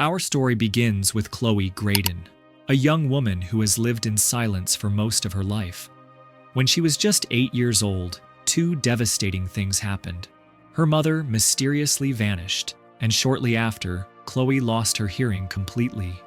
Our story begins with Chloe Graydon, a young woman who has lived in silence for most of her life. When she was just 8 years old, two devastating things happened. Her mother mysteriously vanished, and shortly after, Chloe lost her hearing completely.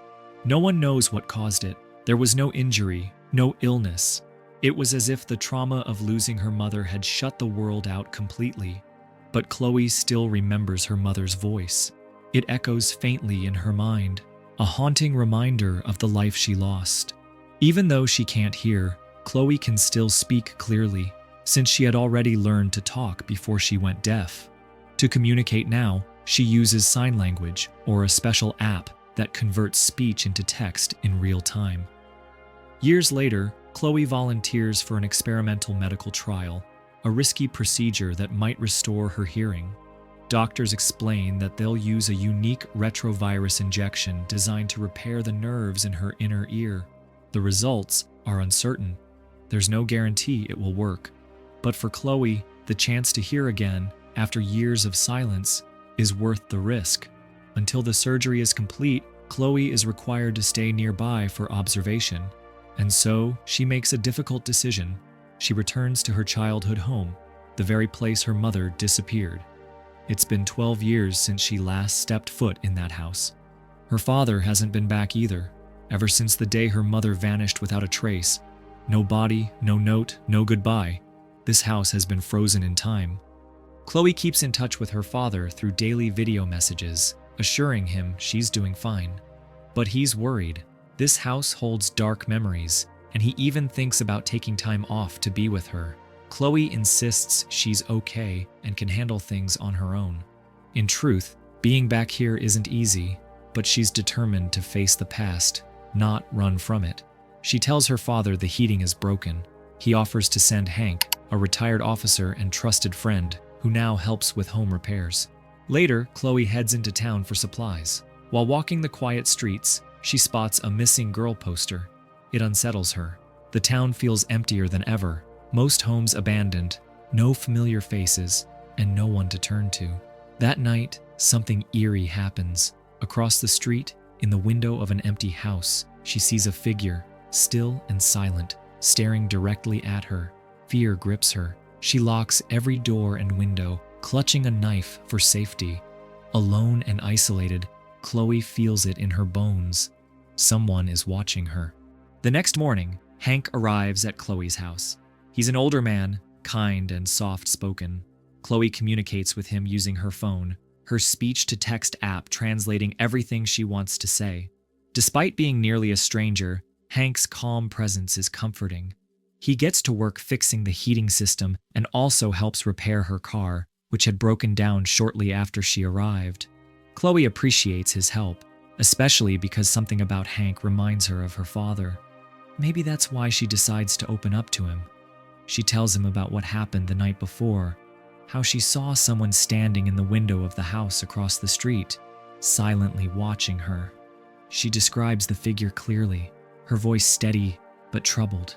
No one knows what caused it. There was no injury, no illness. It was as if the trauma of losing her mother had shut the world out completely. But Chloe still remembers her mother's voice. It echoes faintly in her mind, a haunting reminder of the life she lost. Even though she can't hear, Chloe can still speak clearly, since she had already learned to talk before she went deaf. To communicate now, she uses sign language or a special app that converts speech into text in real time. Years later, Chloe volunteers for an experimental medical trial, a risky procedure that might restore her hearing. Doctors explain that they'll use a unique retrovirus injection designed to repair the nerves in her inner ear. The results are uncertain. There's no guarantee it will work. But for Chloe, the chance to hear again, after years of silence, is worth the risk. Until the surgery is complete, Chloe is required to stay nearby for observation. And so, she makes a difficult decision. She returns to her childhood home, the very place her mother disappeared. It's been 12 years since she last stepped foot in that house. Her father hasn't been back either, ever since the day her mother vanished without a trace. No body, no note, no goodbye. This house has been frozen in time. Chloe keeps in touch with her father through daily video messages, assuring him she's doing fine. But he's worried. This house holds dark memories, and he even thinks about taking time off to be with her. Chloe insists she's okay and can handle things on her own. In truth, being back here isn't easy, but she's determined to face the past, not run from it. She tells her father the heating is broken. He offers to send Hank, a retired officer and trusted friend, who now helps with home repairs. Later, Chloe heads into town for supplies. While walking the quiet streets, she spots a missing girl poster. It unsettles her. The town feels emptier than ever. Most homes abandoned, no familiar faces, and no one to turn to. That night, something eerie happens. Across the street, in the window of an empty house, she sees a figure, still and silent, staring directly at her. Fear grips her. She locks every door and window, clutching a knife for safety. Alone and isolated, Chloe feels it in her bones. Someone is watching her. The next morning, Hank arrives at Chloe's house. He's an older man, kind and soft-spoken. Chloe communicates with him using her phone, her speech-to-text app translating everything she wants to say. Despite being nearly a stranger, Hank's calm presence is comforting. He gets to work fixing the heating system and also helps repair her car, which had broken down shortly after she arrived. Chloe appreciates his help, especially because something about Hank reminds her of her father. Maybe that's why she decides to open up to him. She tells him about what happened the night before, how she saw someone standing in the window of the house across the street, silently watching her. She describes the figure clearly, her voice steady but troubled.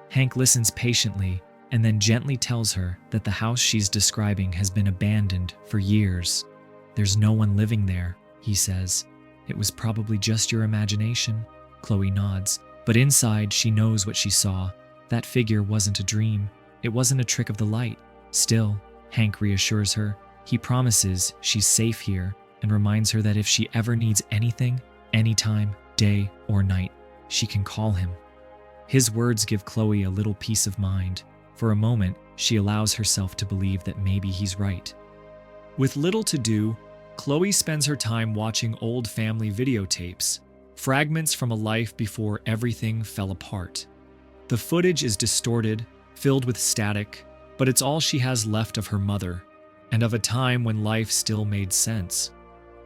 Hank listens patiently and then gently tells her that the house she's describing has been abandoned for years. There's no one living there, he says. It was probably just your imagination. Chloe nods, but inside she knows what she saw. That figure wasn't a dream. It wasn't a trick of the light. Still, Hank reassures her. He promises she's safe here and reminds her that if she ever needs anything, anytime, day or night, she can call him. His words give Chloe a little peace of mind. For a moment, she allows herself to believe that maybe he's right. With little to do, Chloe spends her time watching old family videotapes, fragments from a life before everything fell apart. The footage is distorted, filled with static, but it's all she has left of her mother, and of a time when life still made sense.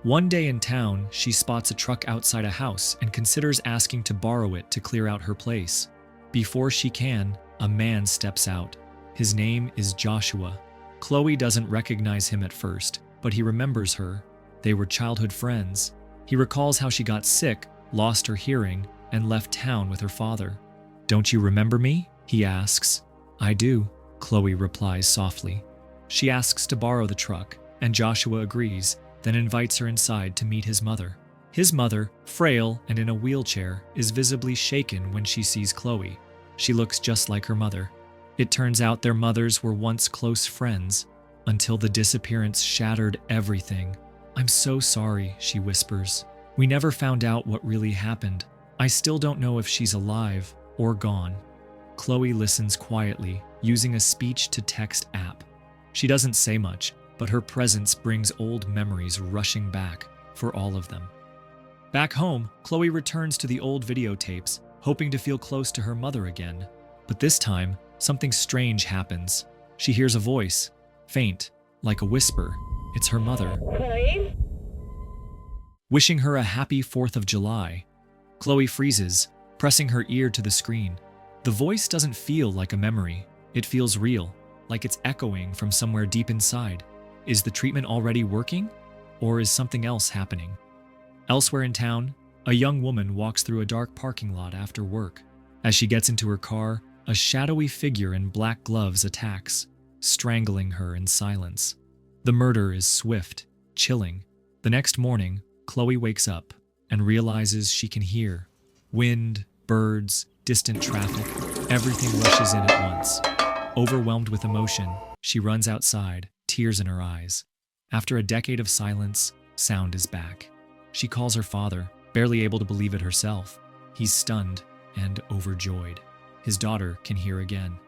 One day in town, she spots a truck outside a house and considers asking to borrow it to clear out her place. Before she can, a man steps out. His name is Joshua. Chloe doesn't recognize him at first, but he remembers her. They were childhood friends. He recalls how she got sick, lost her hearing, and left town with her father. "Don't you remember me?" he asks. "I do," Chloe replies softly. She asks to borrow the truck, and Joshua agrees, then invites her inside to meet his mother. His mother, frail and in a wheelchair, is visibly shaken when she sees Chloe. She looks just like her mother. It turns out their mothers were once close friends until the disappearance shattered everything. "I'm so sorry," she whispers. "We never found out what really happened. I still don't know if she's alive or gone." Chloe listens quietly, using a speech-to-text app. She doesn't say much, but her presence brings old memories rushing back for all of them. Back home, Chloe returns to the old videotapes, hoping to feel close to her mother again. But this time, something strange happens. She hears a voice, faint, like a whisper. It's her mother, Chloe? wishing her a happy 4th of July. Chloe freezes, pressing her ear to the screen. The voice doesn't feel like a memory. It feels real, like it's echoing from somewhere deep inside. Is the treatment already working? Or is something else happening? Elsewhere in town, a young woman walks through a dark parking lot after work. As she gets into her car, a shadowy figure in black gloves attacks, strangling her in silence. The murder is swift, chilling. The next morning, Chloe wakes up and realizes she can hear wind, birds, distant traffic. Everything rushes in at once. Overwhelmed with emotion, she runs outside, tears in her eyes. After a decade of silence, sound is back. She calls her father, barely able to believe it herself. He's stunned and overjoyed. His daughter can hear again.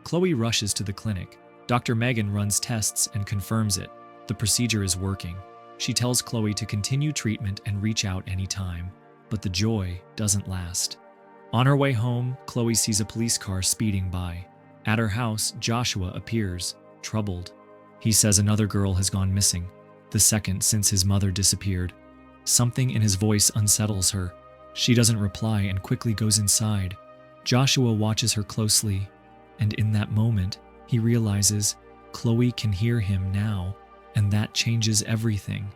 Chloe rushes to the clinic. Dr. Megan runs tests and confirms it. The procedure is working. She tells Chloe to continue treatment and reach out anytime. But the joy doesn't last. On her way home, Chloe sees a police car speeding by. At her house, Joshua appears, troubled. He says another girl has gone missing, the second since his mother disappeared. Something in his voice unsettles her. She doesn't reply and quickly goes inside. Joshua watches her closely, and in that moment, he realizes Chloe can hear him now, and that changes everything.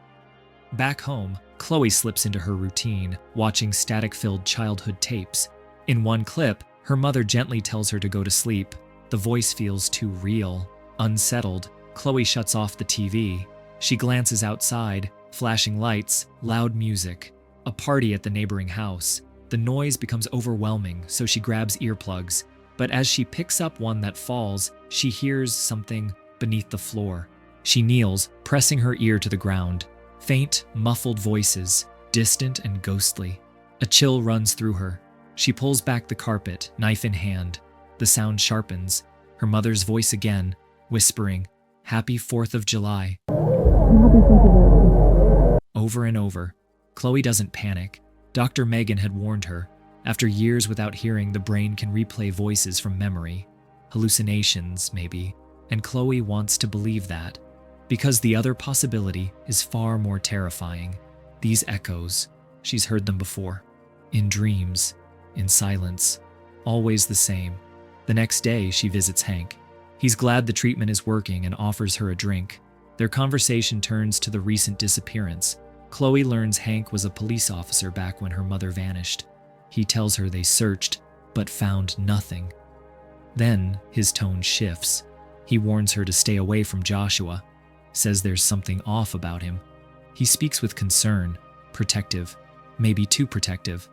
Back home, Chloe slips into her routine, watching static-filled childhood tapes. In one clip, her mother gently tells her to go to sleep. The voice feels too real. Unsettled, Chloe shuts off the TV. She glances outside, flashing lights, loud music. A party at the neighboring house. The noise becomes overwhelming, so she grabs earplugs. But as she picks up one that falls, she hears something beneath the floor. She kneels, pressing her ear to the ground. Faint, muffled voices, distant and ghostly. A chill runs through her. She pulls back the carpet, knife in hand. The sound sharpens. Her mother's voice again, whispering, "Happy 4th of July." Over and over. Chloe doesn't panic. Dr. Megan had warned her. After years without hearing, the brain can replay voices from memory. Hallucinations, maybe. And Chloe wants to believe that. Because the other possibility is far more terrifying. These echoes, she's heard them before. In dreams, in silence, always the same. The next day, she visits Hank. He's glad the treatment is working and offers her a drink. Their conversation turns to the recent disappearance. Chloe learns Hank was a police officer back when her mother vanished. He tells her they searched, but found nothing. Then, his tone shifts. He warns her to stay away from Joshua, says there's something off about him. He speaks with concern, protective, maybe too protective.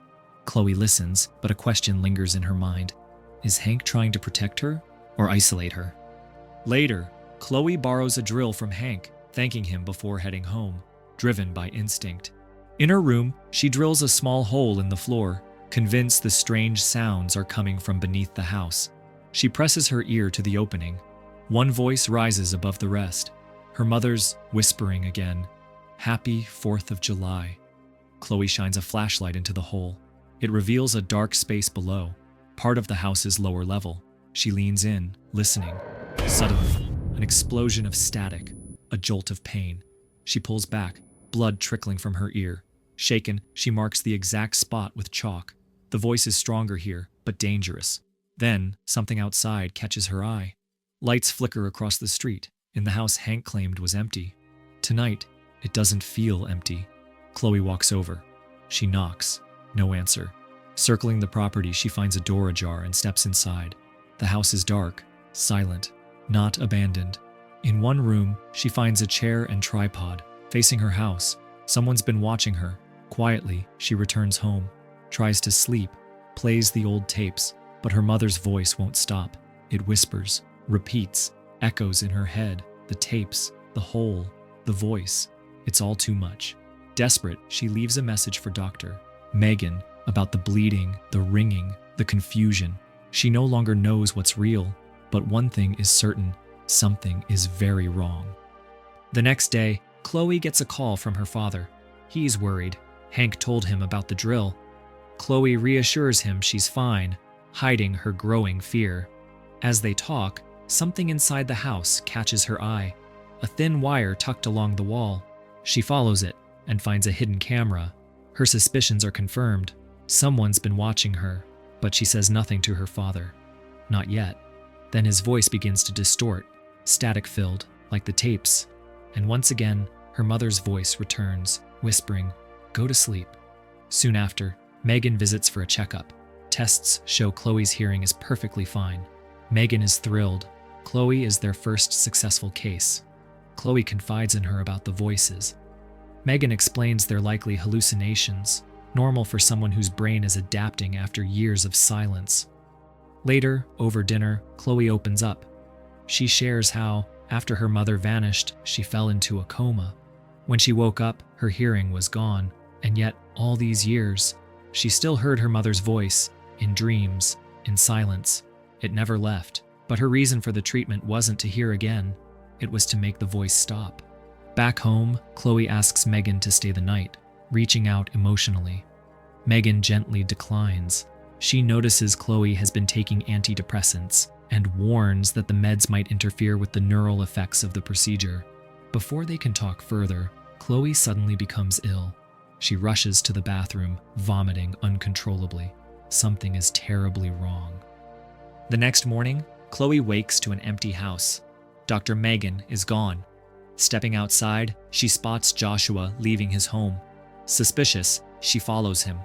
Chloe listens, but a question lingers in her mind. Is Hank trying to protect her or isolate her? Later, Chloe borrows a drill from Hank, thanking him before heading home, driven by instinct. In her room, she drills a small hole in the floor, convinced the strange sounds are coming from beneath the house. She presses her ear to the opening. One voice rises above the rest. Her mother's whispering again, "Happy 4th of July." Chloe shines a flashlight into the hole. It reveals a dark space below, part of the house's lower level. She leans in, listening. Suddenly, an explosion of static, a jolt of pain. She pulls back, blood trickling from her ear. Shaken, she marks the exact spot with chalk. The voice is stronger here, but dangerous. Then, something outside catches her eye. Lights flicker across the street, in the house Hank claimed was empty. Tonight, it doesn't feel empty. Chloe walks over. She knocks. No answer. Circling the property, she finds a door ajar and steps inside. The house is dark, silent, not abandoned. In one room, she finds a chair and tripod. Facing her house, someone's been watching her. Quietly, she returns home, tries to sleep, plays the old tapes, but her mother's voice won't stop. It whispers, repeats, echoes in her head, the tapes, the hole, the voice. It's all too much. Desperate, she leaves a message for Dr. Megan about the bleeding, the ringing, the confusion. She no longer knows what's real, but one thing is certain, something is very wrong. The next day, Chloe gets a call from her father. He's worried. Hank told him about the drill. Chloe reassures him she's fine, hiding her growing fear. As they talk, something inside the house catches her eye. A thin wire tucked along the wall. She follows it and finds a hidden camera. Her suspicions are confirmed. Someone's been watching her, but she says nothing to her father. Not yet. Then his voice begins to distort, static-filled, like the tapes. And once again, her mother's voice returns, whispering, "Go to sleep." Soon after, Megan visits for a checkup. Tests show Chloe's hearing is perfectly fine. Megan is thrilled. Chloe is their first successful case. Chloe confides in her about the voices. Megan explains they're likely hallucinations, normal for someone whose brain is adapting after years of silence. Later, over dinner, Chloe opens up. She shares how, after her mother vanished, she fell into a coma. When she woke up, her hearing was gone, and yet, all these years, she still heard her mother's voice, in dreams, in silence. It never left, but her reason for the treatment wasn't to hear again. It was to make the voice stop. Back home, Chloe asks Megan to stay the night, reaching out emotionally. Megan gently declines. She notices Chloe has been taking antidepressants and warns that the meds might interfere with the neural effects of the procedure. Before they can talk further, Chloe suddenly becomes ill. She rushes to the bathroom, vomiting uncontrollably. Something is terribly wrong. The next morning, Chloe wakes to an empty house. Dr. Megan is gone. Stepping outside, she spots Joshua leaving his home. Suspicious, she follows him.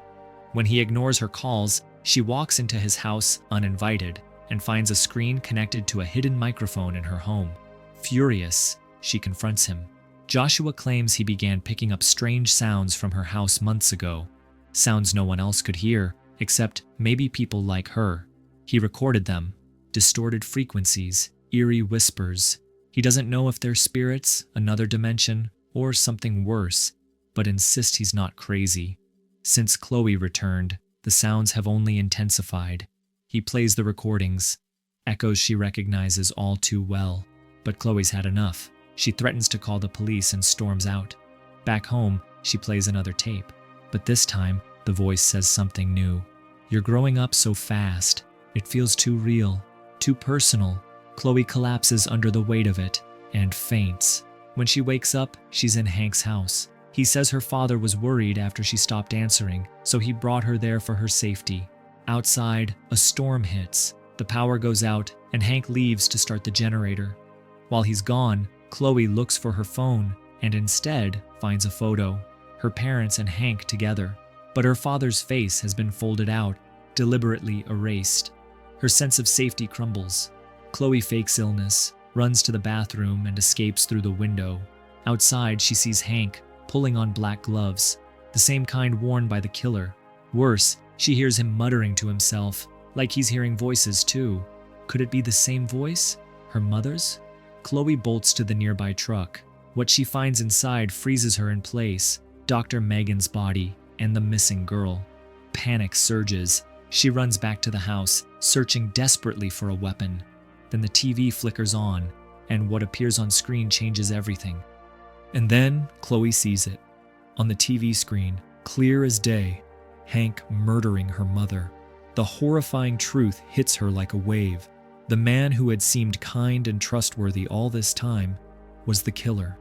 When he ignores her calls, she walks into his house uninvited and finds a screen connected to a hidden microphone in her home. Furious, she confronts him. Joshua claims he began picking up strange sounds from her house months ago. Sounds no one else could hear, except maybe people like her. He recorded them. Distorted frequencies, eerie whispers. He doesn't know if they're spirits, another dimension, or something worse, but insists he's not crazy. Since Chloe returned, the sounds have only intensified. He plays the recordings, echoes she recognizes all too well. But Chloe's had enough. She threatens to call the police and storms out. Back home, she plays another tape. But this time, the voice says something new. "You're growing up so fast. It feels too real, too personal." Chloe collapses under the weight of it and faints. When she wakes up, she's in Hank's house. He says her father was worried after she stopped answering, so he brought her there for her safety. Outside, a storm hits. The power goes out, and Hank leaves to start the generator. While he's gone, Chloe looks for her phone and instead finds a photo, her parents and Hank together. But her father's face has been folded out, deliberately erased. Her sense of safety crumbles. Chloe fakes illness, runs to the bathroom, and escapes through the window. Outside, she sees Hank pulling on black gloves, the same kind worn by the killer. Worse, she hears him muttering to himself, like he's hearing voices too. Could it be the same voice? Her mother's? Chloe bolts to the nearby truck. What she finds inside freezes her in place, Dr. Megan's body and the missing girl. Panic surges. She runs back to the house, searching desperately for a weapon. Then the TV flickers on, and what appears on screen changes everything. And then Chloe sees it. On the TV screen, clear as day, Hank murdering her mother. The horrifying truth hits her like a wave. The man who had seemed kind and trustworthy all this time was the killer.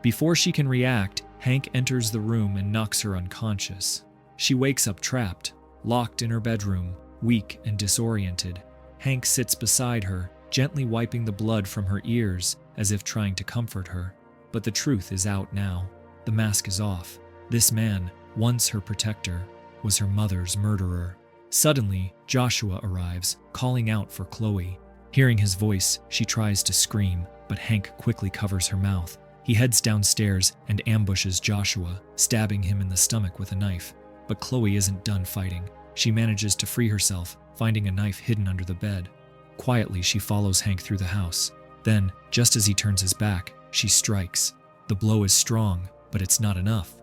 Before she can react, Hank enters the room and knocks her unconscious. She wakes up trapped, locked in her bedroom, weak and disoriented. Hank sits beside her, gently wiping the blood from her ears as if trying to comfort her. But the truth is out now. The mask is off. This man, once her protector, was her mother's murderer. Suddenly, Joshua arrives, calling out for Chloe. Hearing his voice, she tries to scream, but Hank quickly covers her mouth. He heads downstairs and ambushes Joshua, stabbing him in the stomach with a knife. But Chloe isn't done fighting. She manages to free herself, finding a knife hidden under the bed. Quietly, she follows Hank through the house. Then, just as he turns his back, she strikes. The blow is strong, but it's not enough.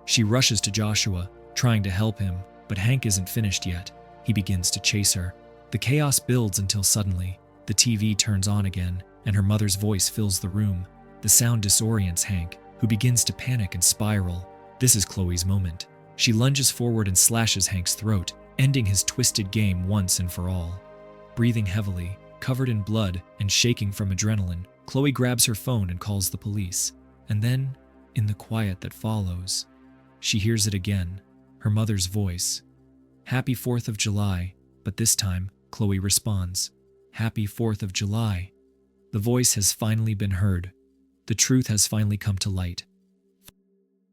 She rushes to Joshua, trying to help him, but Hank isn't finished yet. He begins to chase her. The chaos builds until suddenly, the TV turns on again, and her mother's voice fills the room. The sound disorients Hank, who begins to panic and spiral. This is Chloe's moment. She lunges forward and slashes Hank's throat, ending his twisted game once and for all. Breathing heavily, covered in blood and shaking from adrenaline, Chloe grabs her phone and calls the police. And then, in the quiet that follows, she hears it again, her mother's voice. "Happy 4th of July," but this time, Chloe responds, "Happy 4th of July." The voice has finally been heard. The truth has finally come to light.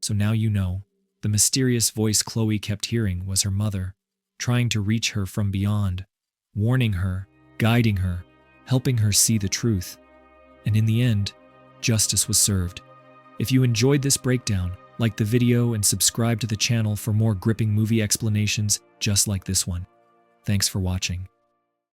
So now you know, the mysterious voice Chloe kept hearing was her mother, trying to reach her from beyond, warning her, guiding her, helping her see the truth. And in the end, justice was served. If you enjoyed this breakdown, like the video and subscribe to the channel for more gripping movie explanations just like this one. Thanks for watching.